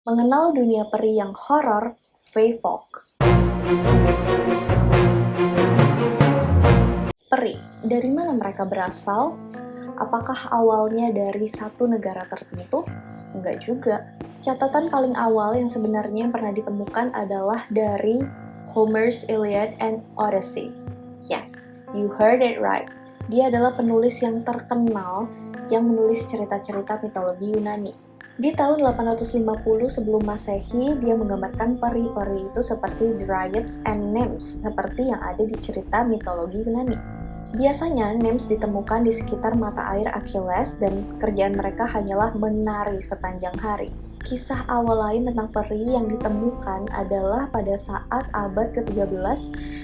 Mengenal dunia peri yang horor, Fae Folk. Peri, dari mana mereka berasal? Apakah awalnya dari satu negara tertentu? Enggak juga. Catatan paling awal yang sebenarnya pernah ditemukan adalah dari Homer's Iliad and Odyssey. Yes, you heard it right. Dia adalah penulis yang terkenal yang menulis cerita-cerita mitologi Yunani. Di tahun 850 sebelum Masehi, dia menggambarkan peri-peri itu seperti dryads and nymphs, seperti yang ada di cerita mitologi Yunani. Biasanya, nymphs ditemukan di sekitar mata air Achilles dan kerjaan mereka hanyalah menari sepanjang hari. Kisah awal lain tentang peri yang ditemukan adalah pada saat abad ke-13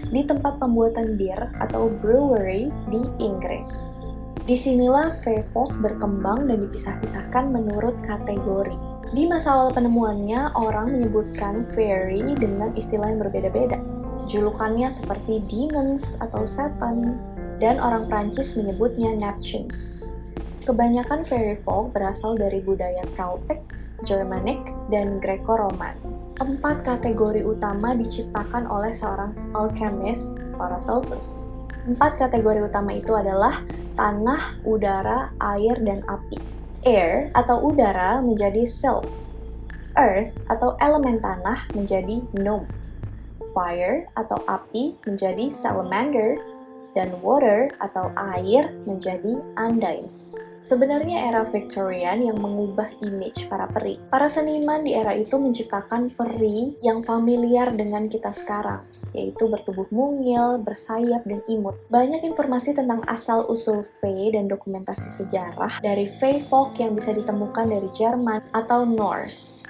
di tempat pembuatan bir atau brewery di Inggris. Disinilah Fae Folk berkembang dan dipisah-pisahkan menurut kategori. Di masa awal penemuannya, orang menyebutkan fairy dengan istilah yang berbeda-beda. Julukannya seperti demons atau setan, dan orang Prancis menyebutnya Neptunes. Kebanyakan fairy folk berasal dari budaya Celtic, Germanic, dan Greco-Roman. 4 kategori utama diciptakan oleh seorang alchemist, Paracelsus. 4 kategori utama itu adalah tanah, udara, air, dan api. Air atau udara menjadi sylph. Earth atau elemen tanah menjadi gnome. Fire atau api menjadi salamander. Dan water atau air menjadi undines. Sebenarnya era Victorian yang mengubah image para peri. Para seniman di era itu menciptakan peri yang familiar dengan kita sekarang, yaitu bertubuh mungil, bersayap, dan imut. Banyak informasi tentang asal-usul Fae dan dokumentasi sejarah dari Fae Folk yang bisa ditemukan dari Jerman atau Norse.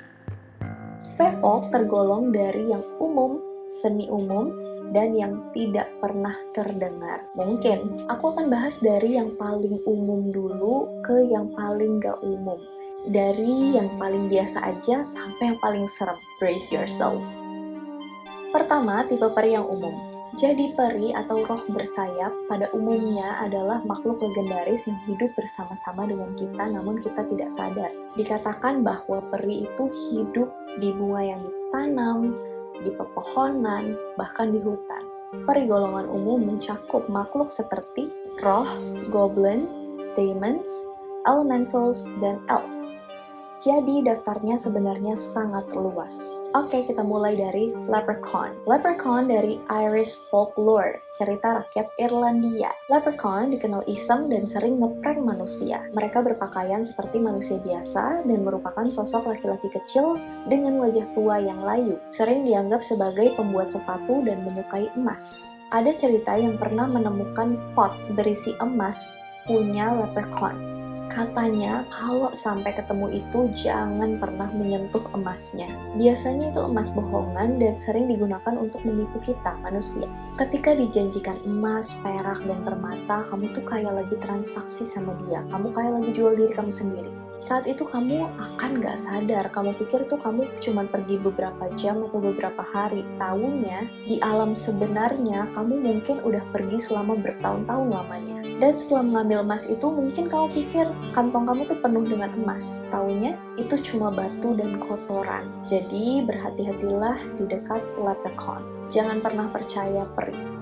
Fae Folk tergolong dari yang umum, semi umum, dan yang tidak pernah terdengar. Mungkin aku akan bahas dari yang paling umum dulu ke yang paling gak umum. Dari yang paling biasa aja sampai yang paling serem. Brace yourself. Pertama, tipe peri yang umum. Jadi peri atau roh bersayap pada umumnya adalah makhluk legendaris yang hidup bersama-sama dengan kita namun kita tidak sadar. Dikatakan bahwa peri itu hidup di bunga yang ditanam, di pepohonan, bahkan di hutan. Peri golongan umum mencakup makhluk seperti roh, goblin, demons, elementals, dan elves. Jadi daftarnya sebenarnya sangat luas. Oke, kita mulai dari Leprechaun. Leprechaun dari Irish folklore, cerita rakyat Irlandia. Leprechaun dikenal iseng dan sering ngeprank manusia. Mereka berpakaian seperti manusia biasa dan merupakan sosok laki-laki kecil dengan wajah tua yang layu. Sering dianggap sebagai pembuat sepatu dan menyukai emas. Ada cerita yang pernah menemukan pot berisi emas punya Leprechaun. Katanya kalau sampai ketemu itu jangan pernah menyentuh emasnya. Biasanya itu emas bohongan dan sering digunakan untuk menipu kita, manusia. Ketika dijanjikan emas, perak, dan permata, kamu tuh kayak lagi transaksi sama dia. Kamu kayak lagi jual diri kamu sendiri. Saat itu kamu akan gak sadar, kamu pikir tuh kamu cuma pergi beberapa jam atau beberapa hari. Taunya, di alam sebenarnya kamu mungkin udah pergi selama bertahun-tahun lamanya. Dan setelah mengambil emas itu, mungkin kamu pikir kantong kamu tuh penuh dengan emas. Taunya, itu cuma batu dan kotoran. Jadi, berhati-hatilah di dekat Leprechaun. Jangan pernah percaya peri.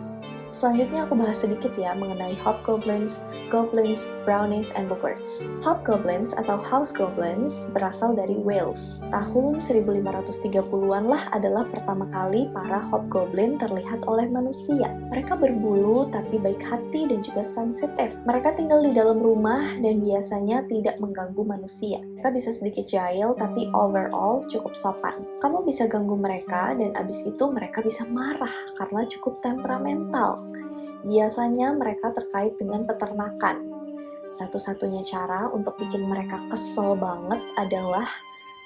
Selanjutnya aku bahas sedikit ya mengenai hobgoblins, goblins, brownies, and boggarts. Hobgoblins atau house goblins berasal dari Wales. Tahun 1530-an lah adalah pertama kali para hobgoblin terlihat oleh manusia. Mereka berbulu tapi baik hati dan juga sensitif. Mereka tinggal di dalam rumah dan biasanya tidak mengganggu manusia. Mereka bisa sedikit jahil tapi overall cukup sopan. Kamu bisa ganggu mereka dan abis itu mereka bisa marah karena cukup temperamental. Biasanya mereka terkait dengan peternakan. Satu-satunya cara untuk bikin mereka kesel banget adalah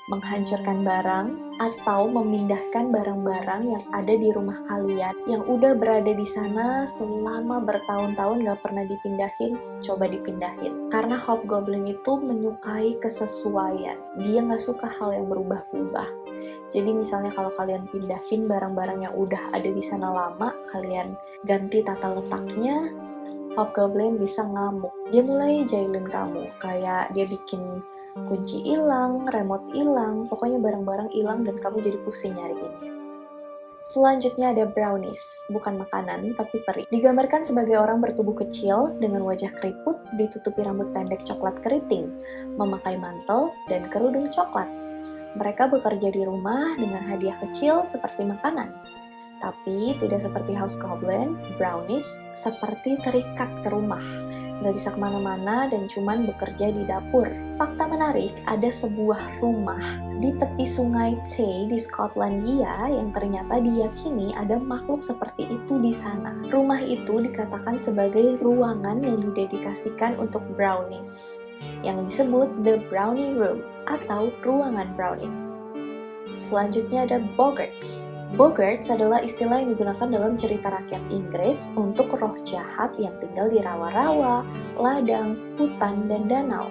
menghancurkan barang atau memindahkan barang-barang yang ada di rumah kalian yang udah berada di sana selama bertahun-tahun gak pernah dipindahin, coba dipindahin. Karena hobgoblin itu menyukai kesesuaian. Dia gak suka hal yang berubah-ubah. Jadi misalnya kalau kalian pindahin barang-barang yang udah ada di sana lama, kalian ganti tata letaknya, hobgoblin bisa ngamuk. Dia mulai jahilin kamu, kayak dia bikin Kunci hilang, remote hilang, pokoknya barang-barang hilang dan kamu jadi pusing nyariinnya. Selanjutnya ada brownies, bukan makanan tapi peri. Digambarkan sebagai orang bertubuh kecil dengan wajah keriput, ditutupi rambut pendek coklat keriting, memakai mantel dan kerudung coklat. Mereka bekerja di rumah dengan hadiah kecil seperti makanan. Tapi tidak seperti House Goblin, brownies seperti terikat ke rumah. Nggak bisa kemana-mana dan cuman bekerja di dapur. Fakta menarik, ada sebuah rumah di tepi sungai Tay di Skotlandia yang ternyata diyakini ada makhluk seperti itu di sana. Rumah itu dikatakan sebagai ruangan yang didedikasikan untuk brownies, yang disebut The Brownie Room atau ruangan brownie. Selanjutnya ada boggarts. Boggarts adalah istilah yang digunakan dalam cerita rakyat Inggris untuk roh jahat yang tinggal di rawa-rawa, ladang, hutan, dan danau.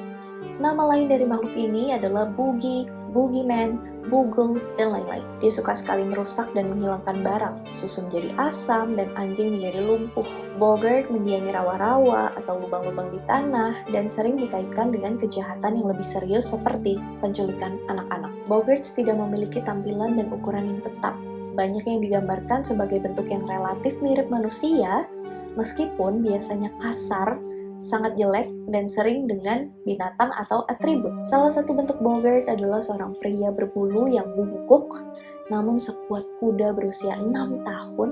Nama lain dari makhluk ini adalah boogie, boogeyman, boogle, dan lain-lain. Dia suka sekali merusak dan menghilangkan barang, susu menjadi asam, dan anjing menjadi lumpuh. Boggart mendiami rawa-rawa atau lubang-lubang di tanah, dan sering dikaitkan dengan kejahatan yang lebih serius seperti penculikan anak-anak. Boggarts tidak memiliki tampilan dan ukuran yang tetap. Banyak yang digambarkan sebagai bentuk yang relatif mirip manusia, meskipun biasanya kasar, sangat jelek, dan sering dengan binatang atau atribut. Salah satu bentuk boggart adalah seorang pria berbulu yang bungkuk, namun sekuat kuda berusia 6 tahun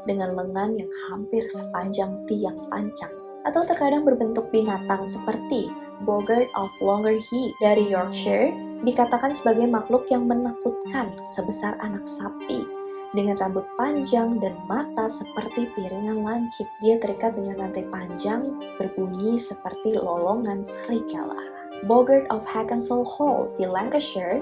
dengan lengan yang hampir sepanjang tiang pancang. Atau terkadang berbentuk binatang seperti Boggart of Longerheath dari Yorkshire, dikatakan sebagai makhluk yang menakutkan sebesar anak sapi. Dengan rambut panjang dan mata seperti piringan lancip, dia terikat dengan rantai panjang, berbunyi seperti lolongan serigala. Boggart of Hackensall Hall di Lancashire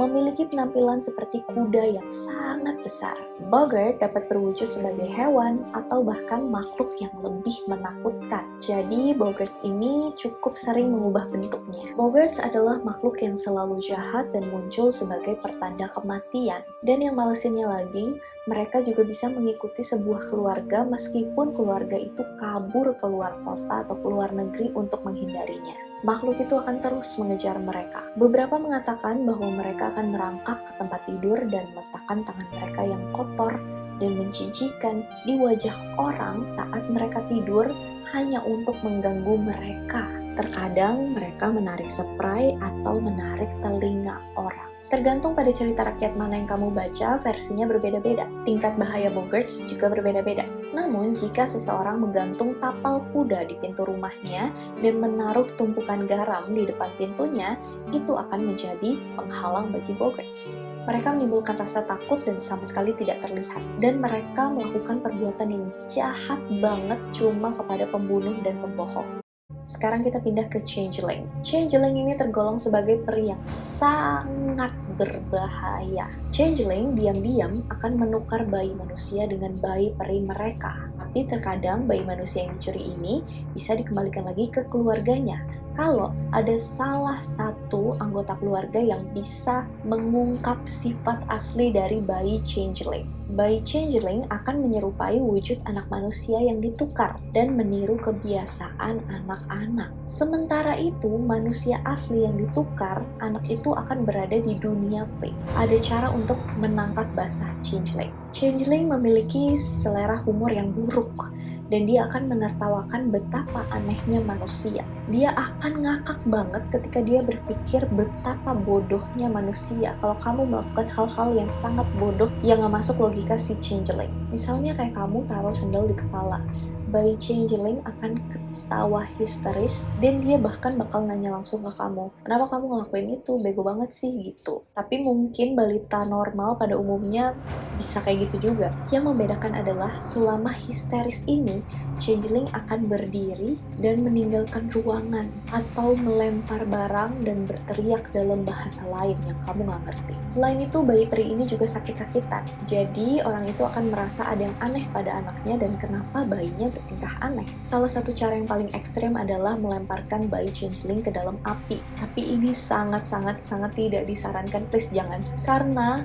memiliki penampilan seperti kuda yang sangat besar. Boggart dapat berwujud sebagai hewan atau bahkan makhluk yang lebih menakutkan. Jadi, boggarts ini cukup sering mengubah bentuknya. Boggarts adalah makhluk yang selalu jahat dan muncul sebagai pertanda kematian. Dan yang malesinnya lagi, mereka juga bisa mengikuti sebuah keluarga meskipun keluarga itu kabur keluar kota atau keluar negeri untuk menghindarinya. Makhluk itu akan terus mengejar mereka. Beberapa mengatakan bahwa mereka akan merangkak ke tempat tidur dan meletakkan tangan mereka yang kotor dan menjijikan di wajah orang saat mereka tidur hanya untuk mengganggu mereka. Terkadang mereka menarik spray atau menarik telinga orang. Tergantung pada cerita rakyat mana yang kamu baca, versinya berbeda-beda. Tingkat bahaya boggarts juga berbeda-beda. Namun, jika seseorang menggantung tapal kuda di pintu rumahnya dan menaruh tumpukan garam di depan pintunya, itu akan menjadi penghalang bagi boggarts. Mereka menimbulkan rasa takut dan sama sekali tidak terlihat. Dan mereka melakukan perbuatan yang jahat banget cuma kepada pembunuh dan pembohong. Sekarang kita pindah ke changeling. Changeling ini tergolong sebagai peri yang sangat berbahaya. Changeling diam-diam akan menukar bayi manusia dengan bayi peri mereka. Tapi terkadang bayi manusia yang dicuri ini bisa dikembalikan lagi ke keluarganya kalau ada salah satu anggota keluarga yang bisa mengungkap sifat asli dari bayi changeling. Bayi changeling akan menyerupai wujud anak manusia yang ditukar dan meniru kebiasaan anak-anak. Sementara itu, manusia asli yang ditukar, anak itu akan berada di dunia fake. Ada cara untuk menangkap basah changeling. Changeling memiliki selera humor yang buruk, dan dia akan menertawakan betapa anehnya manusia. Dia akan ngakak banget ketika dia berpikir betapa bodohnya manusia kalau kamu melakukan hal-hal yang sangat bodoh yang gak masuk logika si changeling. Misalnya kayak kamu taruh sendal di kepala. Bayi changeling akan ketawa histeris dan dia bahkan bakal nanya langsung ke kamu, kenapa kamu ngelakuin itu, bego banget sih gitu. Tapi mungkin balita normal pada umumnya bisa kayak gitu juga. Yang membedakan adalah selama histeris ini, changeling akan berdiri dan meninggalkan ruangan atau melempar barang dan berteriak dalam bahasa lain yang kamu gak ngerti. Selain itu, bayi peri ini juga sakit-sakitan. Jadi orang itu akan merasa ada yang aneh pada anaknya dan kenapa bayinya bertingkah aneh. Salah satu cara yang paling ekstrem adalah melemparkan bayi changeling ke dalam api. Tapi ini sangat-sangat tidak disarankan, please jangan. Karena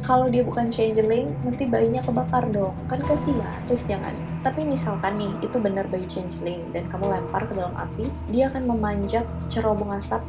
kalau dia bukan changeling, nanti bayinya kebakar dong. Kan kasihan, please jangan. Tapi misalkan nih, itu benar bayi changeling dan kamu lempar ke dalam api, dia akan memanjat cerobong asap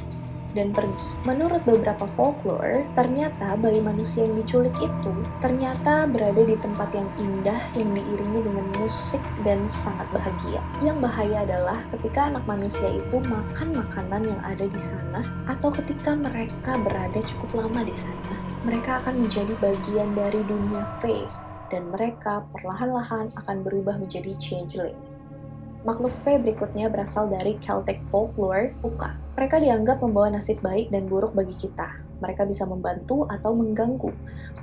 dan pergi. Menurut beberapa folklore, ternyata bayi manusia yang diculik itu ternyata berada di tempat yang indah yang diiringi dengan musik dan sangat bahagia. Yang bahaya adalah ketika anak manusia itu makan makanan yang ada di sana atau ketika mereka berada cukup lama di sana, mereka akan menjadi bagian dari dunia Fae dan mereka perlahan-lahan akan berubah menjadi changeling. Makhluk Fae berikutnya berasal dari Celtic folklore, Puka. Mereka dianggap membawa nasib baik dan buruk bagi kita. Mereka bisa membantu atau mengganggu.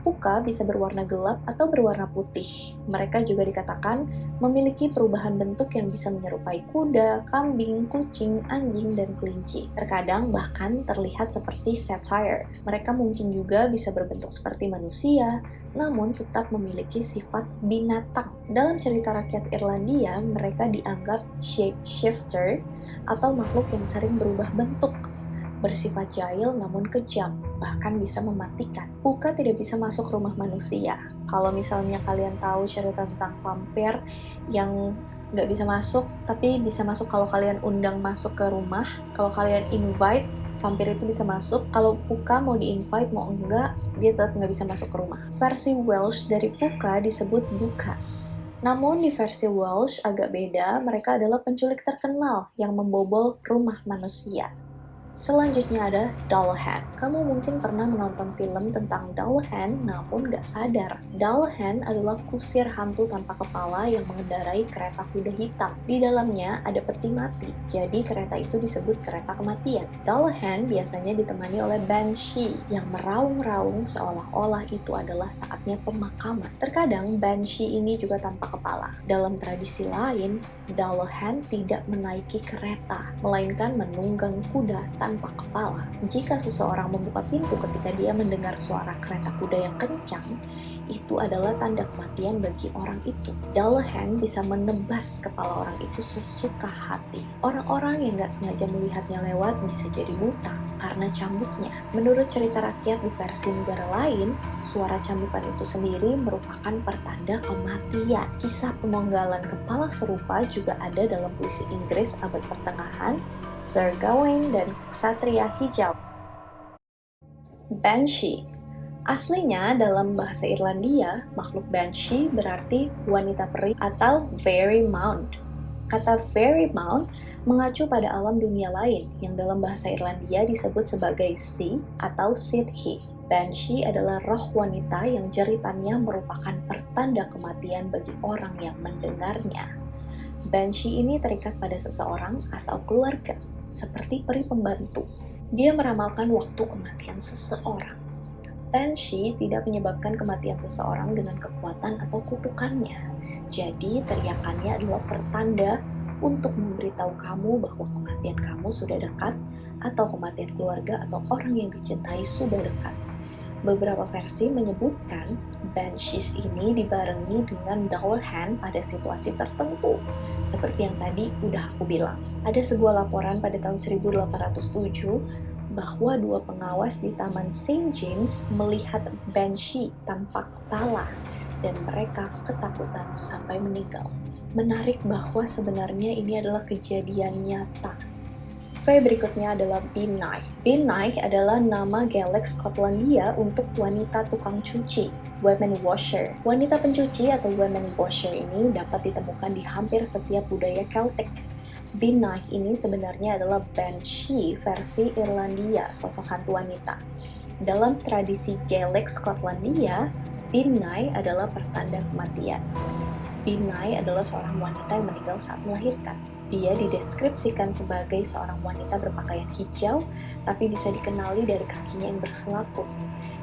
Puka bisa berwarna gelap atau berwarna putih. Mereka juga dikatakan memiliki perubahan bentuk yang bisa menyerupai kuda, kambing, kucing, anjing, dan kelinci. Terkadang bahkan terlihat seperti satyr. Mereka mungkin juga bisa berbentuk seperti manusia, namun tetap memiliki sifat binatang. Dalam cerita rakyat Irlandia, mereka dianggap shapeshifter atau makhluk yang sering berubah bentuk, bersifat jahil namun kejam, bahkan bisa mematikan. Puka tidak bisa masuk rumah manusia. Kalau misalnya kalian tahu cerita tentang vampir yang nggak bisa masuk, tapi bisa masuk kalau kalian undang masuk ke rumah, kalau kalian invite, vampir itu bisa masuk. Kalau Puka mau di-invite, mau enggak, dia tetap nggak bisa masuk ke rumah. Versi Welsh dari Puka disebut Bukas. Namun di versi Welsh agak beda, mereka adalah penculik terkenal yang membobol rumah manusia. Selanjutnya ada Dullahan. Kamu mungkin pernah menonton film tentang Dullahan namun gak sadar. Dullahan adalah kusir hantu tanpa kepala yang mengendarai kereta kuda hitam. Di dalamnya ada peti mati, jadi kereta itu disebut kereta kematian. Dullahan biasanya ditemani oleh Banshee yang meraung-raung seolah-olah itu adalah saatnya pemakaman. Terkadang Banshee ini juga tanpa kepala. Dalam tradisi lain, Dullahan tidak menaiki kereta, melainkan menunggang kuda tanpa kepala. Jika seseorang membuka pintu ketika dia mendengar suara kereta kuda yang kencang, itu adalah tanda kematian bagi orang itu. Dullahan bisa menebas kepala orang itu sesuka hati. Orang-orang yang gak sengaja melihatnya lewat bisa jadi buta karena cambuknya. Menurut cerita rakyat di versi negara lain, suara cambukan itu sendiri merupakan pertanda kematian. Kisah pemonggalan kepala serupa juga ada dalam puisi Inggris abad pertengahan, Sir Gawain dan Ksatria Hijau. Banshee. Aslinya dalam bahasa Irlandia, makhluk Banshee berarti wanita peri atau fairy mound. Kata fairy mound mengacu pada alam dunia lain yang dalam bahasa Irlandia disebut sebagai sea atau sidhi. Banshee adalah roh wanita yang jeritannya merupakan pertanda kematian bagi orang yang mendengarnya. Banshee ini terikat pada seseorang atau keluarga, seperti peri pembantu. Dia meramalkan waktu kematian seseorang. Banshee tidak menyebabkan kematian seseorang dengan kekuatan atau kutukannya. Jadi, teriakannya adalah pertanda untuk memberitahu kamu bahwa kematian kamu sudah dekat, atau kematian keluarga atau orang yang dicintai sudah dekat. Beberapa versi menyebutkan Banshees ini dibarengi dengan Dullahan pada situasi tertentu, seperti yang tadi udah aku bilang. Ada sebuah laporan pada tahun 1807 bahwa dua pengawas di Taman St. James melihat Banshee tanpa kepala dan mereka ketakutan sampai meninggal. Menarik bahwa sebenarnya ini adalah kejadian nyata. Fae berikutnya adalah Beannight. Beannight adalah nama Gaelic Skotlandia untuk wanita tukang cuci, women washer. Wanita pencuci atau women washer ini dapat ditemukan di hampir setiap budaya Celtic. Beannight ini sebenarnya adalah Banshee versi Irlandia, sosok hantu wanita. Dalam tradisi Gaelic Skotlandia, Beannight adalah pertanda kematian. Beannight adalah seorang wanita yang meninggal saat melahirkan. Dia dideskripsikan sebagai seorang wanita berpakaian hijau, tapi bisa dikenali dari kakinya yang berselaput.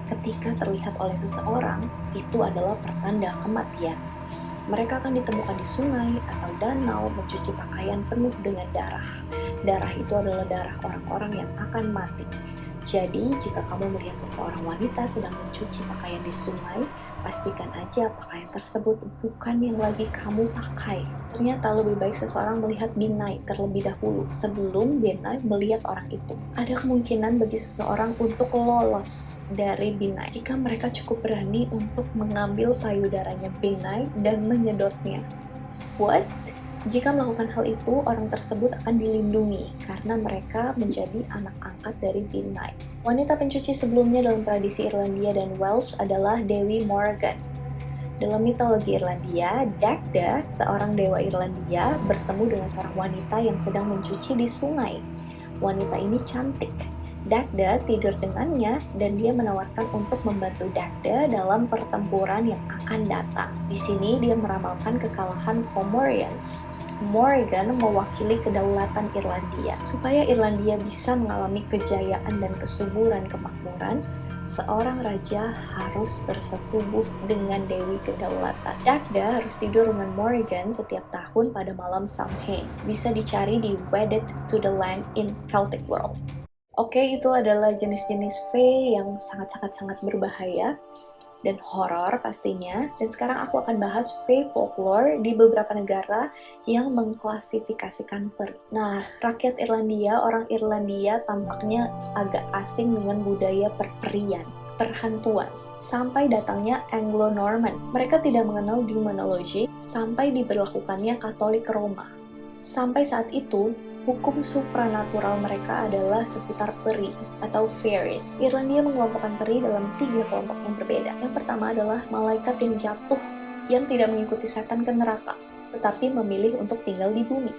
Ketika terlihat oleh seseorang, itu adalah pertanda kematian. Mereka akan ditemukan di sungai atau danau mencuci pakaian penuh dengan darah. Darah itu adalah darah orang-orang yang akan mati. Jadi, jika kamu melihat seseorang wanita sedang mencuci pakaian di sungai, pastikan aja pakaian tersebut bukan yang lagi kamu pakai. Ternyata lebih baik seseorang melihat Beannight terlebih dahulu sebelum Beannight melihat orang itu. Ada kemungkinan bagi seseorang untuk lolos dari Beannight jika mereka cukup berani untuk mengambil payudaranya Beannight dan menyedotnya. What? Jika melakukan hal itu, orang tersebut akan dilindungi karena mereka menjadi anak angkat dari Bin Knight. Wanita pencuci sebelumnya dalam tradisi Irlandia dan Welsh adalah Dewi Morgan. Dalam mitologi Irlandia, Dagda, seorang dewa Irlandia, bertemu dengan seorang wanita yang sedang mencuci di sungai. Wanita ini cantik. Dagda tidur dengannya dan dia menawarkan untuk membantu Dagda dalam pertempuran yang akan datang. Di sini dia meramalkan kekalahan Fomorians. Morgan mewakili kedaulatan Irlandia. Supaya Irlandia bisa mengalami kejayaan dan kesuburan kemakmuran, seorang raja harus bersetubuh dengan Dewi Kedaulatan. Dagda harus tidur dengan Morgan setiap tahun pada malam Samhain. Bisa dicari di Wedded to the Land in Celtic World. Oke, itu adalah jenis-jenis Fae yang sangat-sangat berbahaya dan horor pastinya. Dan sekarang aku akan bahas Fae folklore di beberapa negara yang mengklasifikasikan peri. Nah, rakyat Irlandia, orang Irlandia tampaknya agak asing dengan budaya perperian, perhantuan, sampai datangnya Anglo-Norman. Mereka tidak mengenal demonologi sampai diberlakukannya Katolik Roma. Sampai saat itu, hukum supranatural mereka adalah seputar peri atau fairies. Irlandia mengelompokkan peri dalam 3 kelompok yang berbeda. Yang pertama adalah malaikat yang jatuh yang tidak mengikuti setan ke neraka, tetapi memilih untuk tinggal di bumi.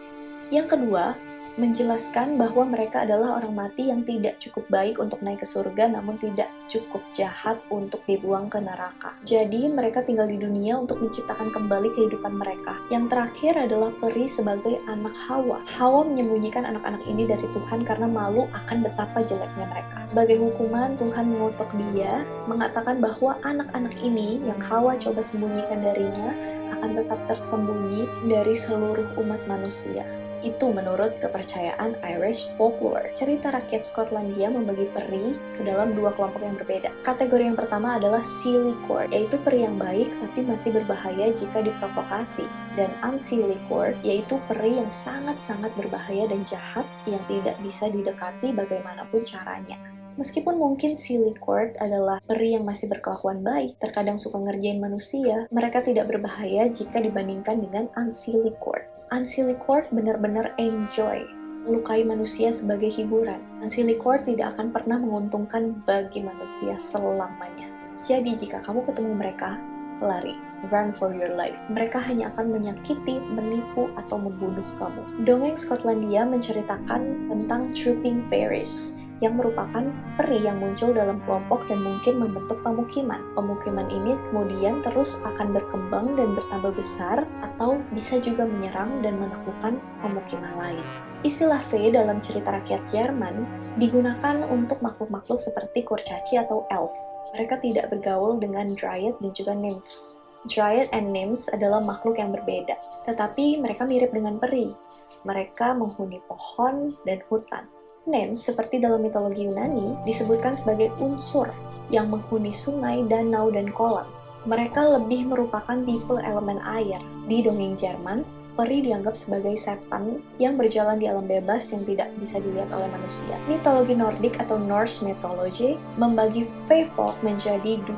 Yang kedua, menjelaskan bahwa mereka adalah orang mati yang tidak cukup baik untuk naik ke surga, namun tidak cukup jahat untuk dibuang ke neraka. Jadi mereka tinggal di dunia untuk menciptakan kembali kehidupan mereka. Yang terakhir adalah peri sebagai anak Hawa. Hawa menyembunyikan anak-anak ini dari Tuhan karena malu akan betapa jeleknya mereka. Sebagai hukuman, Tuhan mengutuk dia, mengatakan bahwa anak-anak ini yang Hawa coba sembunyikan darinya akan tetap tersembunyi dari seluruh umat manusia. Itu menurut kepercayaan Irish folklore. Cerita rakyat Skotlandia membagi peri ke dalam 2 kelompok yang berbeda. Kategori yang pertama adalah Sillycord, yaitu peri yang baik tapi masih berbahaya jika diprovokasi. Dan Unsillycord, yaitu peri yang sangat-sangat berbahaya dan jahat yang tidak bisa didekati bagaimanapun caranya. Meskipun mungkin Sillycord adalah peri yang masih berkelakuan baik, terkadang suka ngerjain manusia, mereka tidak berbahaya jika dibandingkan dengan Unsillycord. Unsillycord benar-benar enjoy melukai manusia sebagai hiburan. Unsillycord tidak akan pernah menguntungkan bagi manusia selamanya. Jadi jika kamu ketemu mereka, lari. Run for your life. Mereka hanya akan menyakiti, menipu, atau membunuh kamu. Dongeng Skotlandia menceritakan tentang Trooping Fairies, yang merupakan peri yang muncul dalam kelompok dan mungkin membentuk pemukiman. Pemukiman ini kemudian terus akan berkembang dan bertambah besar, atau bisa juga menyerang dan menaklukkan pemukiman lain. Istilah Fae dalam cerita rakyat Jerman digunakan untuk makhluk-makhluk seperti kurcaci atau elf. Mereka tidak bergaul dengan dryad dan juga nymphs. Dryad and nymphs adalah makhluk yang berbeda, tetapi mereka mirip dengan peri. Mereka menghuni pohon dan hutan. Nymphs, seperti dalam mitologi Yunani, disebutkan sebagai unsur yang menghuni sungai, danau, dan kolam. Mereka lebih merupakan tipe elemen air. Di dongeng Jerman, peri dianggap sebagai setan yang berjalan di alam bebas yang tidak bisa dilihat oleh manusia. Mitologi Nordik atau Norse mythology membagi Fae folk menjadi 2.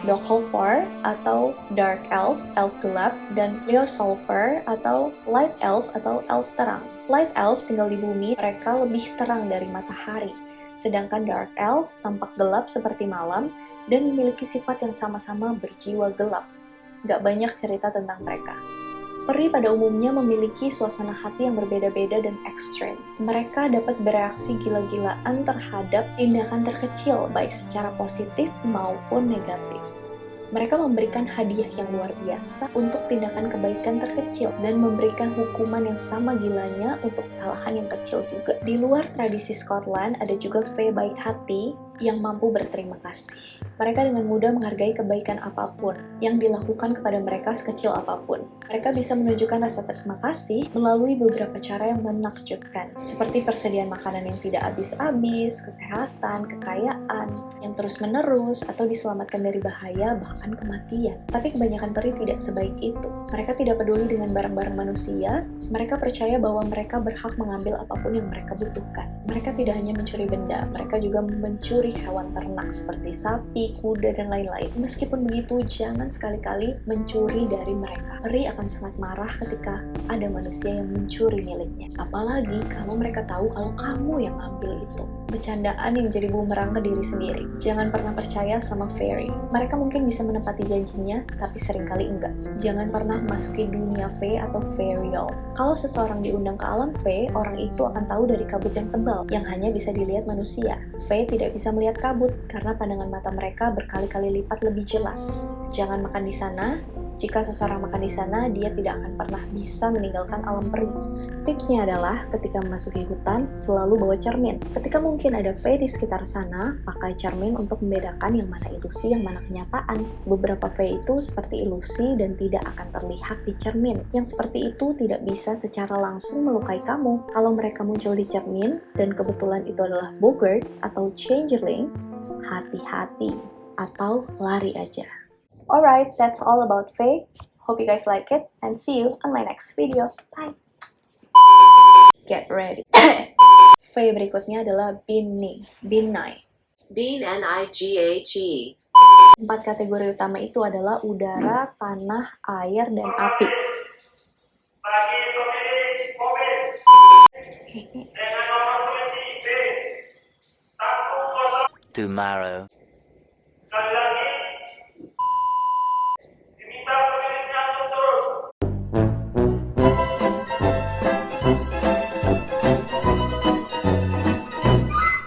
Dokholfar atau Dark Elf, elf gelap, dan Ljósálfar atau Light Elf atau elf terang. Light Elf tinggal di bumi, mereka lebih terang dari matahari. Sedangkan Dark Elf tampak gelap seperti malam dan memiliki sifat yang sama-sama berjiwa gelap. Gak banyak cerita tentang mereka. Peri pada umumnya memiliki suasana hati yang berbeda-beda dan ekstrem. Mereka dapat bereaksi gila-gilaan terhadap tindakan terkecil, baik secara positif maupun negatif. Mereka memberikan hadiah yang luar biasa untuk tindakan kebaikan terkecil dan memberikan hukuman yang sama gilanya untuk kesalahan yang kecil juga. Di luar tradisi Scotland, ada juga Fae baik hati yang mampu berterima kasih. Mereka dengan mudah menghargai kebaikan apapun yang dilakukan kepada mereka sekecil apapun. Mereka bisa menunjukkan rasa terima kasih melalui beberapa cara yang menakjubkan, seperti persediaan makanan yang tidak habis-habis, kesehatan, kekayaan yang terus-menerus, atau diselamatkan dari bahaya, bahkan kematian. Tapi kebanyakan peri tidak sebaik itu. Mereka tidak peduli dengan barang-barang manusia, mereka percaya bahwa mereka berhak mengambil apapun yang mereka butuhkan. Mereka tidak hanya mencuri benda, mereka juga mencuri mencuri hewan ternak seperti sapi, kuda, dan lain-lain. Meskipun begitu, jangan sekali-kali mencuri dari mereka. Peri akan sangat marah ketika ada manusia yang mencuri miliknya. Apalagi kalau mereka tahu kalau kamu yang ngambil itu. Bercandaan yang jadi bumerang ke diri sendiri. Jangan pernah percaya sama fairy. Mereka mungkin bisa menepati janjinya, tapi seringkali enggak. Jangan pernah memasuki dunia fae atau fairyal. Kalau seseorang diundang ke alam fae, orang itu akan tahu dari kabut yang tebal, yang hanya bisa dilihat manusia. Fae tidak bisa melihat kabut, karena pandangan mata mereka berkali-kali lipat lebih jelas. Jangan makan di sana. Jika seseorang makan di sana, dia tidak akan pernah bisa meninggalkan alam peri. Tipsnya adalah, ketika memasuki hutan, selalu bawa cermin. Ketika mungkin ada fae di sekitar sana, pakai cermin untuk membedakan yang mana ilusi, yang mana kenyataan. Beberapa fae itu seperti ilusi dan tidak akan terlihat di cermin. Yang seperti itu tidak bisa secara langsung melukai kamu. Kalau mereka muncul di cermin, dan kebetulan itu adalah boggart atau changeling, hati-hati atau lari aja. Alright, that's all about fae. Hope you guys like it, and see you on my next video. Bye! Get ready. Fae berikutnya adalah Binni. B-N-I-G-H-E. 4 kategori utama itu adalah udara, tanah, air, dan api. Tomorrow.